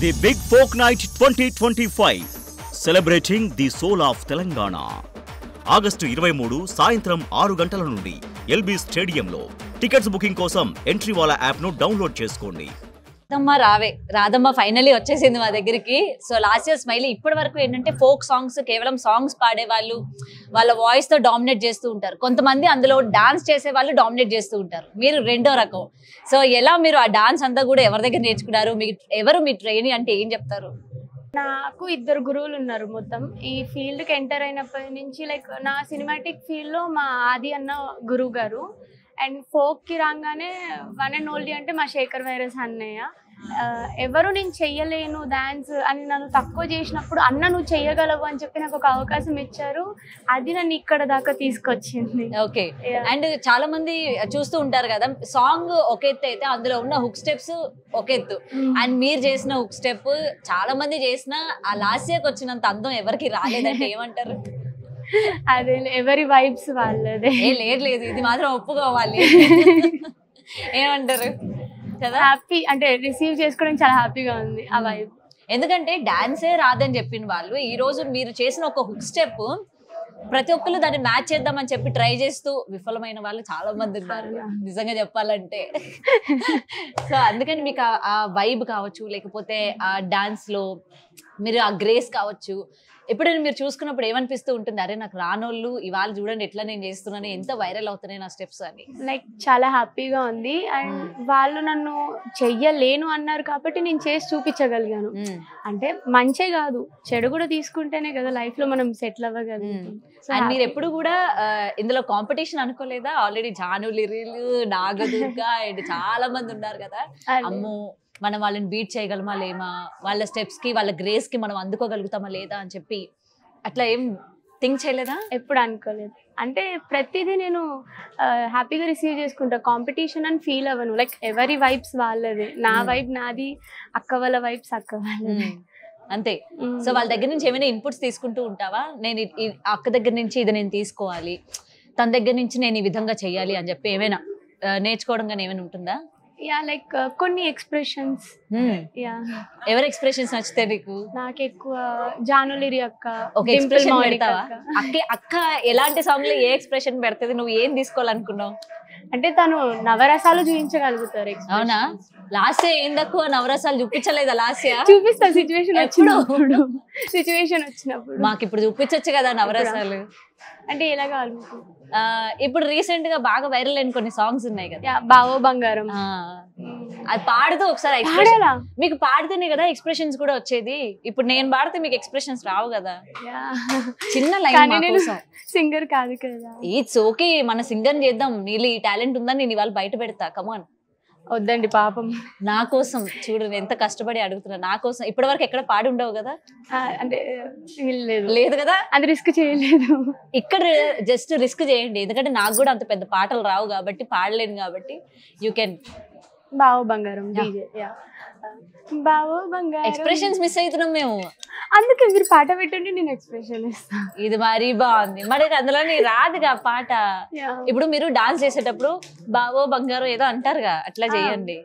The Big Folk Night 2025, celebrating the soul of Telangana. August 23 సాయంత్రం 6 గంటల నుండి LB స్టేడియంలో. టికెట్స్ బుకింగ్ కోసం ఎంట్రీవాలా యాప్ను డౌన్లోడ్ చేసుకోండి. రాధమ్మ ఫైనలీ వచ్చేసింది మా దగ్గరికి. సో లాస్ట్ ఇయర్ స్మైలీ ఇప్పటి వరకు ఏంటంటే ఫోక్ సాంగ్స్ కేవలం సాంగ్స్ పాడే వాళ్ళు వాళ్ళ వాయిస్ తో డామినేట్ చేస్తూ ఉంటారు. కొంతమంది అందులో డాన్స్ చేసే వాళ్ళు డామినేట్ చేస్తూ ఉంటారు. మీరు రెండో రకం. సో ఎలా మీరు ఆ డాన్స్ అంతా కూడా ఎవరి దగ్గర నేర్చుకున్నారు? ఎవరు మీ ట్రైనీ అంటే ఏం చెప్తారు? నాకు ఇద్దరు గురువులు ఉన్నారు. మొత్తం ఈ ఫీల్డ్కి ఎంటర్ అయినప్పటి నుంచి లైక్ నా సినిమాటిక్ ఫీల్డ్లో మా ఆది అన్న గురువు గారు, అండ్ ఫోక్కి రాగానే వన్ అండ్ ఓన్లీ అంటే మా శేఖర్ వైరస్ అన్నయ్య. ఎవరు నేను చెయ్యలేను డాన్స్ అని నన్ను తక్కువ చేసినప్పుడు అన్న నువ్వు చెయ్యగలవు అని చెప్పి నాకు ఒక అవకాశం ఇచ్చారు. అది నన్ను ఇక్కడ దాకా తీసుకొచ్చింది. ఓకే. అండ్ చాలా మంది చూస్తూ ఉంటారు కదా, సాంగ్ ఒక ఎత్తు అయితే అందులో ఉన్న హుక్ స్టెప్స్ ఒక ఎత్తు. అండ్ మీరు చేసిన హుక్ స్టెప్ చాలా మంది చేసిన ఆ లాస్యకి వచ్చినంత అందం ఎవరికి రాలేదంటే ఏమంటారు? అదే ఎవరి వైబ్స్ వాళ్ళదే. లేదు ఇది మాత్రం ఒప్పుకోవాలి. ఏమంటారు కదా? హ్యాపీ అంటే రిసీవ్ చేసుకోవడం చాలా హ్యాపీగా ఉంది ఆ వైబ్. ఎందుకంటే డాన్సే రాదని చెప్పిన వాళ్ళు ఈ రోజు మీరు చేసిన ఒక హుక్ స్టెప్ ప్రతి ఒక్కరు దాన్ని మ్యాచ్ చేద్దామని చెప్పి ట్రై చేస్తూ విఫలమైన వాళ్ళు చాలా మంది ఉన్నారు నిజంగా చెప్పాలంటే. సో అందుకని మీకు ఆ వైబ్ కావచ్చు, లేకపోతే ఆ డాన్స్ లో మీరు ఆ గ్రేస్ కావచ్చు, ఎప్పుడైనా మీరు చూసుకున్నప్పుడు ఏమనిపిస్తూ ఉంటుంది, అరే నాకు రానోళ్ళు ఇవాళ చూడండి ఎట్లా నేను చేస్తున్నాను, ఎంత వైరల్ అవుతున్నాయి నా స్టెప్స్ అని? లైక్ చాలా హ్యాపీగా ఉంది. అండ్ వాళ్ళు నన్ను చెయ్యలేను అన్నారు కాబట్టి నేను చేసి చూపించగలిగాను. అంటే మంచే కాదు చెడు కూడా తీసుకుంటేనే కదా లైఫ్ లో మనం సెటిల్ అవ్వగలుగుతాం. అండ్ మీరు ఎప్పుడు కూడా ఇందులో కాంపిటీషన్ అనుకోలేదా? ఆల్రెడీ జాను లిరిలు, నాగదుర్గా అండ్ చాలా మంది ఉన్నారు కదా, అమ్మో మనం వాళ్ళని బీట్ చేయగలమా లేమా, వాళ్ళ స్టెప్స్ కి వాళ్ళ గ్రేస్ కి మనం అందుకోగలుగుతామా లేదా అని చెప్పి అట్లా ఏం థింక్ చేయలేదా? ఎప్పుడు అనుకోలేదు. అంటే ప్రతిదీ నేను హ్యాపీగా రిసీవ్ చేసుకుంటా. కాంపిటీషన్ అని ఫీల్ అవ్వను. లైక్ ఎవరి వైబ్స్ వాళ్ళది, నా వైబ్ నాది, అక్క వాళ్ళ వైబ్స్ అక్క వాళ్ళది, అంతే. సో వాళ్ళ దగ్గర నుంచి ఏమైనా ఇన్పుట్స్ తీసుకుంటూ ఉంటావా? నేను అక్క దగ్గర నుంచి ఇది నేను తీసుకోవాలి, తన దగ్గర నుంచి నేను ఈ విధంగా చెయ్యాలి అని చెప్పి ఏమైనా నేర్చుకోవడం కానీ ఏమైనా ఉంటుందా? యా లైక్ కొన్ని ఎక్స్ప్రెషన్స్. యా ఎవరి ఎక్స్ప్రెషన్స్ నచ్చితే నీకు? నాకు ఎక్కువ జానులిరి అక్క. ఒక ఎక్స్ప్రెషన్ పెడతావా? అక్క ఎలాంటి సాంగ్ లో ఏ ఎక్స్ప్రెషన్ పెడుతుంది? నువ్వు ఏం తీసుకోవాలనుకున్నావు? అంటే తను నవరసాలు చూపించగలుగుతారు. అవునా? లాస్ట్ ఏం తక్కువ నవరసాలు చూపించలేదా? లాస్ట్ చూపిస్తా సిచ్యువేషన్ వచ్చినప్పుడు. సిచ్యువేషన్ వచ్చినప్పుడు మాకు ఇప్పుడు చూపించచ్చు కదా నవరసాలు. అంటే ఎలా కావాలి? ఇప్పుడు రీసెంట్ గా బాగా వైరల్ అయిన కొన్ని సాంగ్స్ ఉన్నాయి కదా, బావో బంగారం, అది పాడుతూ ఒకసారి మీకు పాడితేనే కదా ఎక్స్ప్రెషన్స్ కూడా వచ్చేది. ఇప్పుడు నేను పాడితే మీకు ఎక్స్ప్రెషన్స్ రావు కదా. చిన్న లైన్, సింగర్ కాదు కదా. ఇట్స్ ఓకే, మన సింగర్ చేద్దాం. నీళ్ళు ఈ టాలెంట్ ఉందని నేను ఇవాళ బయట పెడతా. కమాన్. వద్దండి పాపం. నా కోసం చూడు ఎంత కష్టపడి అడుగుతున్నా. నా కోసం ఇప్పటి వరకు ఎక్కడ పాడి ఉండవు కదా? అంటే లేదు కదా, అది రిస్క్ చేయలేదు. ఇక్కడ జస్ట్ రిస్క్ చేయండి, ఎందుకంటే నాకు కూడా అంత పెద్ద పాటలు రావు కాబట్టి, పాడలేను కాబట్టి. You can. బావో బంగారం డీజే. బావో బంగారం. ఎక్స్ప్రెషన్స్ మిస్ అవుతున్నాం మేము, అందుకే మీరు పాట పెట్టండి నేను ఎక్స్ప్రెషన్ ఇస్తాను. ఇది మరీ బాగుంది. మరి అందులో రాదుగా పాట. ఇప్పుడు మీరు డాన్స్ చేసేటప్పుడు బావో బంగారం ఏదో అంటారుగా, అట్లా చేయండి.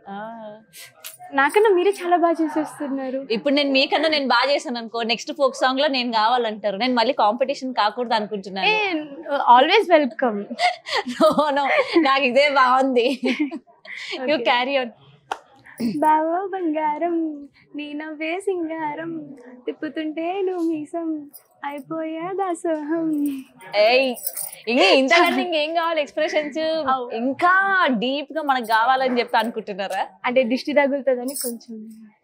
నాకన్నా మీరే చాలా బాగా చేసేస్తున్నారు. ఇప్పుడు నేను మీకన్నా నేను బాగా చేశాను అనుకో, నెక్స్ట్ ఫోక్ సాంగ్ లో నేను కావాలంటారు. నేను మళ్ళీ కాంపిటీషన్ కాకూడదు అనుకుంటున్నాను. Always welcome. నో, నాకు ఇదే బాగుంది. You carry on. బావో బంగారం నీ నవ్వే సింగారం, తిప్పుతుంటే నువ్వు మీసం అయిపోయా దాసోహం. ఇంతకంటే ఇంకేం కావాలి ఎక్స్ప్రెషన్స్? ఇంకా డీప్ గా మనకు కావాలని చెప్పి అనుకుంటున్నారా? అంటే దిష్టి తగులుతుందని కొంచెం.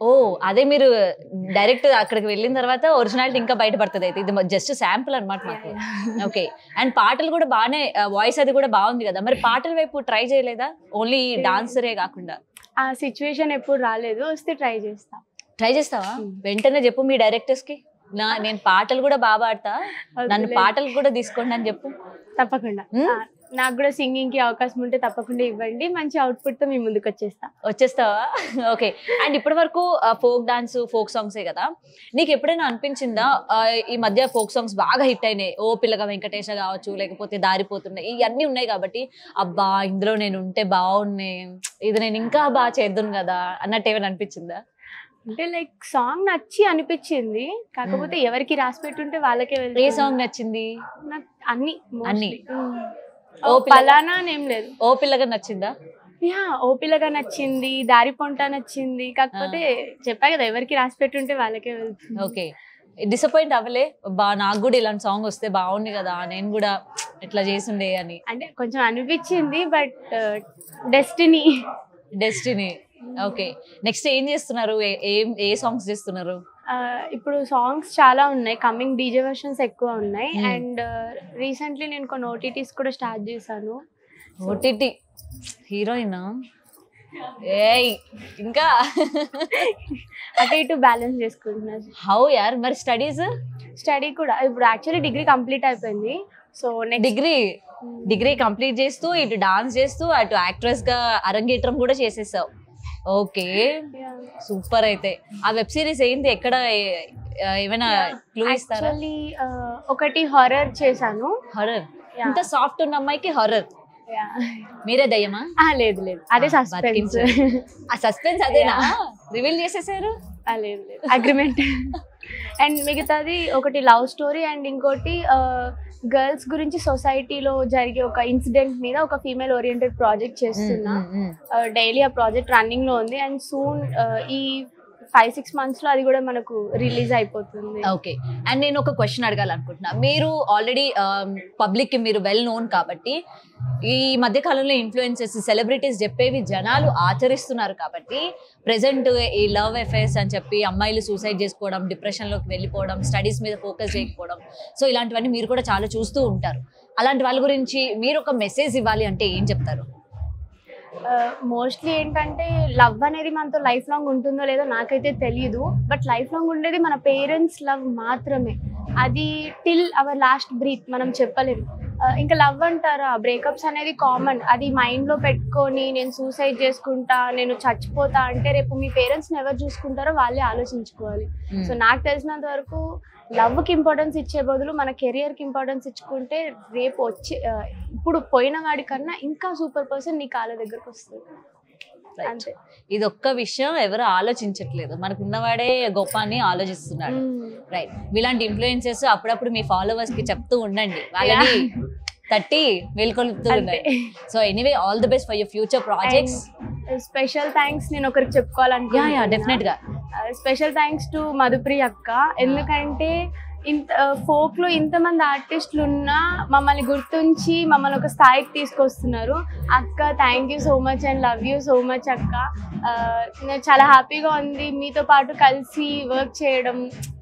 ఓ అదే, మీరు డైరెక్ట్ అక్కడికి వెళ్ళిన తర్వాత ఒరిజినాలిటీ ఇంకా బయటపడుతుంది. అయితే ఇది జస్ట్ శాంపుల్ అనమాట మాకు. ఓకే. అండ్ పాటలు కూడా బాగానే, వాయిస్ అది కూడా బాగుంది కదా. మరి పాటల వైపు ట్రై చేయలేదా? ఓన్లీ డాన్సరే కాకుండా? ఆ సిచ్యువేషన్ ఎప్పుడు రాలేదు, వస్తే ట్రై చేస్తా. ట్రై చేస్తావా? వెంటనే చెప్పు మీ డైరెక్టర్స్ కి, నేను పాటలు కూడా బాగా పాడతా, నన్ను పాటలు కూడా తీసుకోండి అని చెప్పు. తప్పకుండా. నాకు కూడా సింగింగ్ కి అవకాశం ఉంటే తప్పకుండా ఇవ్వండి, మంచి అవుట్పుట్ తో మీ ముందుకు వచ్చేస్తావా? ఓకే. అండ్ ఇప్పటి వరకు ఫోక్ డాన్స్, ఫోక్ సాంగ్సే కదా, నీకు ఎప్పుడైనా అనిపించిందా ఈ మధ్య ఫోక్ సాంగ్స్ బాగా హిట్ అయినాయి, ఓ పిల్లగా వెంకటేశ కావచ్చు, లేకపోతే దారిపోతున్నాయి, ఇవన్నీ ఉన్నాయి కాబట్టి అబ్బా ఇందులో నేను ఉంటే బాగున్నాయి, ఇది నేను ఇంకా బాగా చేద్దాను కదా అన్నట్టు ఏమైనా అనిపించిందా? అంటే లైక్ సాంగ్ నచ్చి అనిపించింది, కాకపోతే ఎవరికి రాసి పెట్టుంటే వాళ్ళకే ఏ వెళ్తుంది. సాంగ్ నచ్చింది? నాకు అన్ని అన్ని. ఓ పలానా అని ఏం లేదు. ఓ పిల్లగా నచ్చిందా? యా, ఓపిలగా నచ్చింది, దారి పొంట నచ్చింది, కాకపోతే చెప్పా కదా ఎవరికి రాసి పెట్టుంటే వాళ్ళకే వెళ్తుంది. ఓకే, డిసప్పాయింట్ అవ్వలే? నాకు కూడా ఇలాంటి సాంగ్ వస్తే బాగుంది కదా, నేను కూడా ఇట్లా చేసిండే అని. అంటే కొంచెం అనిపించింది, బట్ డెస్టినీ. ఓకే, నెక్స్ట్ ఏం చేస్తున్నారు? ఏ సాంగ్స్ చేస్తున్నారు? ఇప్పుడు సాంగ్స్ చాలా ఉన్నాయి, కమింగ్ డీజే వర్షన్స్ ఎక్కువ ఉన్నాయి. అండ్ రీసెంట్లీ నేను కొన్ని ఓటీటీస్ కూడా స్టార్ట్ చేశాను. ఓటీటీ హీరోయినా? ఏయ్, ఇంకా అటు ఇటు బ్యాలెన్స్ చేసుకుంటున్నాను. హౌ యార్? మరి స్టడీ కూడా ఇప్పుడు యాక్చువల్లీ డిగ్రీ కంప్లీట్ అయిపోయింది. సో నెక్స్ట్ డిగ్రీ కంప్లీట్ చేస్తూ ఇటు డాన్స్ చేస్తూ అటు యాక్ట్రెస్ గా అరంగేట్రం కూడా చేసేసావు. Okay, super. అయితే ఆ వెబ్ సిరీస్ ఏంటి? ఎక్కడ ఏమైనా క్లూ ఇస్తారా? యాక్చువల్లీ ఒకటి హారర్ చేశాను. హారర్? ఇంత సాఫ్ట్ ఉన్న అమ్మాయికి హారర్? మీరే దయ్యమా? లేదు లేదు, అదే సస్పెన్స్. ఆ సస్పెన్స్ అదేనా? రివీల్ చేసేసారు? లేదు లేదు, అగ్రిమెంట్. అండ్ మిగతాది ఒకటి లవ్ స్టోరీ, అండ్ ఇంకోటి గర్ల్స్ గురించి సొసైటీలో జరిగే ఒక ఇన్సిడెంట్ మీద ఒక ఫీమేల్ ఓరియంటెడ్ ప్రాజెక్ట్ చేస్తున్నా. డైలీ ఆ ప్రాజెక్ట్ రన్నింగ్ లో ఉంది, అండ్ సూన్ ఈ 5-6 months లో అది కూడా మనకు రిలీజ్ అయిపోతుంది. ఓకే, అండ్ నేను ఒక క్వశ్చన్ అడగాలనుకుంటున్నా. మీరు ఆల్రెడీ పబ్లిక్ కి మీరు వెల్ నోన్ కాబట్టి, ఈ మధ్య కాలంలో ఇన్ఫ్లుయెన్సర్స్, సెలబ్రిటీస్ చెప్పేవి జనాలు ఆచరిస్తున్నారు కాబట్టి, ప్రెసెంట్ ఈ లవ్ అఫైర్స్ అని చెప్పి అమ్మాయిలు సూసైడ్ చేసుకోవడం, డిప్రెషన్ లోకి వెళ్ళిపోవడం, స్టడీస్ మీద ఫోకస్ చేయకపోవడం, సో ఇలాంటివన్నీ మీరు కూడా చాలా చూస్తూ ఉంటారు. అలాంటి వాళ్ళ గురించి మీరు ఒక మెసేజ్ ఇవ్వాలి అంటే ఏం చెప్తారు? మోస్ట్లీ ఏంటంటే లవ్ అనేది మనతో లైఫ్ లాంగ్ ఉంటుందో లేదో నాకైతే తెలియదు, బట్ లైఫ్ లాంగ్ ఉండేది మన పేరెంట్స్ లవ్ మాత్రమే. అది టిల్ అవర్ లాస్ట్ బ్రీత్ మనం చెప్పలేము. ఇంకా లవ్ అంటారా, బ్రేకప్స్ అనేది కామన్. అది మైండ్లో పెట్టుకొని నేను సూసైడ్ చేసుకుంటా, నేను చచ్చిపోతా అంటే రేపు మీ పేరెంట్స్ని ఎవరు చూసుకుంటారో వాళ్ళే ఆలోచించుకోవాలి. సో నాకు తెలిసినంత వరకు లవ్కి ఇంపార్టెన్స్ ఇచ్చే బదులు మన కెరియర్కి ఇంపార్టెన్స్ ఇచ్చుకుంటే రేపు వచ్చే ఇప్పుడు పోయిన వాడి కన్నా ఇంకా సూపర్ పర్సన్ నీ కాళ్ళ దగ్గరకు వస్తుంది. అంతే. ఇది ఒక్క విషయం ఎవరు ఆలోచించట్లేదు, మనకు ఉన్నవాడే గొప్ప అని ఆలోచిస్తున్నాడు. రైట్, ఇలాంటి ఇన్ఫ్లుయెన్సెస్ అప్పుడప్పుడు మీ ఫాలోవర్స్ కి చెప్తూ ఉండండి, వాళ్ళని తట్టి మేల్కొలుపుతూ ఉండండి. So anyway, all the best for your future projects. Special thanks నేను ఒకరికి చెప్పుకోవాలనుకుంటున్నా. డెఫినెట్ గా స్పెషల్ థ్యాంక్స్ టు మధుప్రియ అక్క. ఎందుకంటే ఫోక్ లో ఇంతమంది ఆర్టిస్టులు ఉన్నా మమ్మల్ని గుర్తుంచి మమ్మల్ని ఒక స్థాయికి తీసుకొస్తున్నారు. అక్క, thank you so much and love you so much అక్క. నాకు చాలా హ్యాపీగా ఉంది మీతో పాటు కలిసి వర్క్ చేయడం,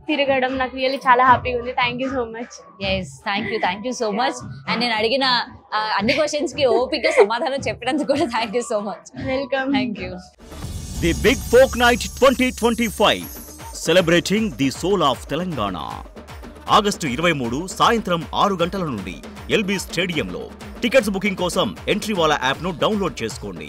తిరగడం, నాకు రియల్లీ చాలా హ్యాపీగా ఉంది. Thank you so much. Yes, thank you so much. And నేను అడిగిన అన్ని క్వశ్చన్స్ కి ఓపిక సమాధానం చెప్పినందుకు కూడా thank you so much. Welcome. Thank you. The big folk night 2025 celebrating the soul of Telangana. August 23 సాయంత్రం 6 గంటల నుండి ఎల్బీ స్టేడియంలో. టికెట్స్ బుకింగ్ కోసం ఎంట్రీవాలా యాప్ను డౌన్లోడ్ చేసుకోండి.